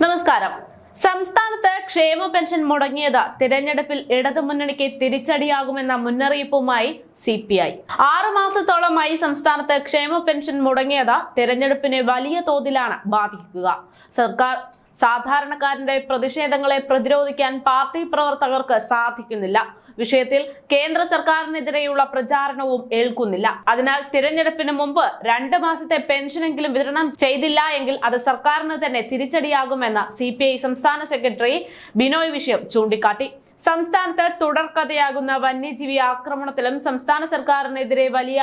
നമസ്കാരം. സംസ്ഥാനത്ത് ക്ഷേമ പെൻഷൻ മുടങ്ങിയത് തിരഞ്ഞെടുപ്പിൽ ഇടതുമുന്നണിക്ക് തിരിച്ചടിയാകുമെന്ന മുന്നറിയിപ്പുമായി CPI. 6 മാസത്തോളമായി സംസ്ഥാനത്ത് ക്ഷേമ പെൻഷൻ മുടങ്ങിയത് തിരഞ്ഞെടുപ്പിനെ വലിയ തോതിലാണ് ബാധിക്കുക. സാധാരണക്കാരന്റെ പ്രതിഷേധങ്ങളെ പ്രതിരോധിക്കാൻ പാർട്ടി പ്രവർത്തകർക്ക് സാധിക്കുന്നില്ല. വിഷയത്തിൽ കേന്ദ്ര സർക്കാരിനെതിരെയുള്ള പ്രചാരണവും ഏൽക്കുന്നില്ല. അതിനാൽ തിരഞ്ഞെടുപ്പിന് മുമ്പ് 2 മാസത്തെ പെൻഷനെങ്കിലും വിതരണം ചെയ്തില്ല എങ്കിൽ അത് സർക്കാരിന് തന്നെ തിരിച്ചടിയാകുമെന്ന് CPI സംസ്ഥാന സെക്രട്ടറി ബിനോയ് വിശ്വം ചൂണ്ടിക്കാട്ടി. സംസ്ഥാനത്ത് തുടർക്കഥയാകുന്ന വന്യജീവി ആക്രമണത്തിലും സംസ്ഥാന സർക്കാരിനെതിരെ വലിയ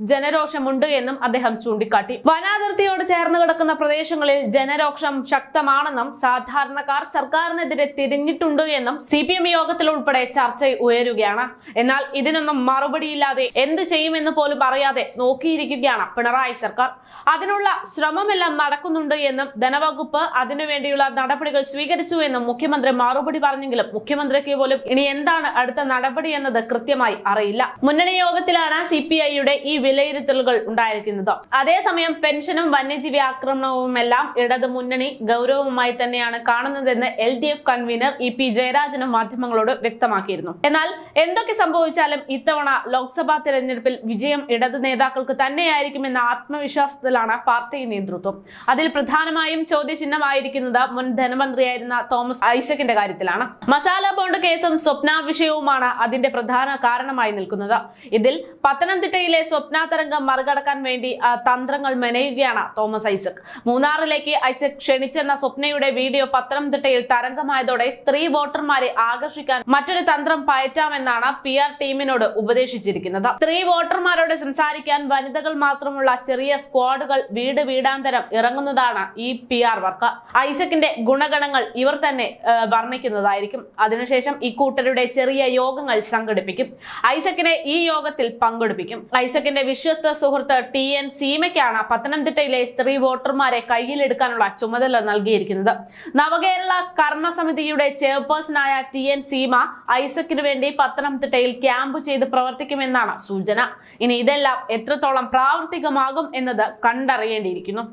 ജനരോഷമുണ്ട് എന്നും അദ്ദേഹം ചൂണ്ടിക്കാട്ടി. വനാതിർത്തിയോട് ചേർന്ന് കിടക്കുന്ന പ്രദേശങ്ങളിൽ ജനരോഷം ശക്തമാണെന്നും സാധാരണക്കാർ സർക്കാരിനെതിരെ തിരിഞ്ഞിട്ടുണ്ട് എന്നും CPM യോഗത്തിൽ ഉൾപ്പെടെ ചർച്ച ഉയരുകയാണ്. എന്നാൽ ഇതിനൊന്നും മറുപടിയില്ലാതെ എന്ത് ചെയ്യുമെന്ന് പോലും അറിയാതെ നോക്കിയിരിക്കുകയാണ് പിണറായി സർക്കാർ. അതിനുള്ള ശ്രമമെല്ലാം നടക്കുന്നുണ്ട് എന്നും ധനവകുപ്പ് അതിനുവേണ്ടിയുള്ള നടപടികൾ സ്വീകരിച്ചു എന്നും മുഖ്യമന്ത്രി മറുപടി പറഞ്ഞെങ്കിലും മുഖ്യമന്ത്രിക്ക് പോലും ഇനി എന്താണ് അടുത്ത നടപടി എന്നത് കൃത്യമായി അറിയില്ല. മുന്നണി യോഗത്തിലാണ് CPIയുടെ ഈ വിലയിരുത്തലുകൾ ഉണ്ടായിരിക്കുന്നത്. അതേസമയം പെൻഷനും വന്യജീവി ആക്രമണവുമെല്ലാം ഇടത് മുന്നണി ഗൗരവമായി തന്നെയാണ് കാണുന്നതെന്ന് LDF കൺവീനർ EP ജയരാജനും മാധ്യമങ്ങളോട് വ്യക്തമാക്കിയിരുന്നു. എന്നാൽ എന്തൊക്കെ സംഭവിച്ചാലും ഇത്തവണ ലോക്സഭാ തെരഞ്ഞെടുപ്പിൽ വിജയം ഇടത് നേതാക്കൾക്ക് തന്നെയായിരിക്കുമെന്ന ആത്മവിശ്വാസത്തിലാണ് പാർട്ടി നേതൃത്വം. അതിൽ പ്രധാനമായും ചോദ്യചിഹ്നമായിരിക്കുന്നത് മുൻ ധനമന്ത്രിയായിരുന്ന തോമസ് ഐസക്കിന്റെ കാര്യത്തിലാണ്. മസാല ബോണ്ട് കേസും സ്വപ്ന വിഷയവുമാണ് അതിന്റെ പ്രധാന കാരണമായി നിൽക്കുന്നത്. ഇതിൽ പത്തനംതിട്ടയിലെ സ്വപ്ന തരംഗം മറികടക്കാൻ വേണ്ടി തന്ത്രങ്ങൾ മെനയുകയാണ് തോമസ് ഐസക്. മൂന്നാറിലേക്ക് ഐസക് ക്ഷണിച്ചെന്ന സ്വപ്നയുടെ വീഡിയോ പത്തനംതിട്ടയിൽ തരംഗമായതോടെ സ്ത്രീ വോട്ടർമാരെ ആകർഷിക്കാൻ മറ്റൊരു തന്ത്രം പയറ്റാമെന്നാണ് PR ടീമിനോട് ഉപദേശിച്ചിരിക്കുന്നത്. സ്ത്രീ വോട്ടർമാരോട് സംസാരിക്കാൻ വനിതകൾ മാത്രമുള്ള ചെറിയ സ്ക്വാഡുകൾ വീടാന്തരം ഇറങ്ങുന്നതാണ് ഈ PR വർക്ക്. ഐസക്കിന്റെ ഗുണഗണങ്ങൾ ഇവർ തന്നെ വർണ്ണിക്കുന്നതായിരിക്കും. അതിനുശേഷം ഇക്കൂട്ടരുടെ ചെറിയ യോഗങ്ങൾ സംഘടിപ്പിക്കും. ഐസക്കിനെ ഈ യോഗത്തിൽ പങ്കെടുപ്പിക്കും. ഐസക്കിന്റെ വിശ്വസ്ത സുഹൃത്ത് TN സീമയ്ക്കാണ് പത്തനംതിട്ടയിലെ സ്ത്രീ വോട്ടർമാരെ കയ്യിലെടുക്കാനുള്ള ചുമതല നൽകിയിരിക്കുന്നത്. നവകേരള കർമ്മസമിതിയുടെ ചെയർപേഴ്സണായ TN സീമ ഐസക്കിന് വേണ്ടി പത്തനംതിട്ടയിൽ ക്യാമ്പ് ചെയ്ത് പ്രവർത്തിക്കുമെന്നാണ് സൂചന. ഇനി ഇതെല്ലാം എത്രത്തോളം പ്രാവർത്തികമാകും എന്നത് കണ്ടറിയേണ്ടിയിരിക്കുന്നു.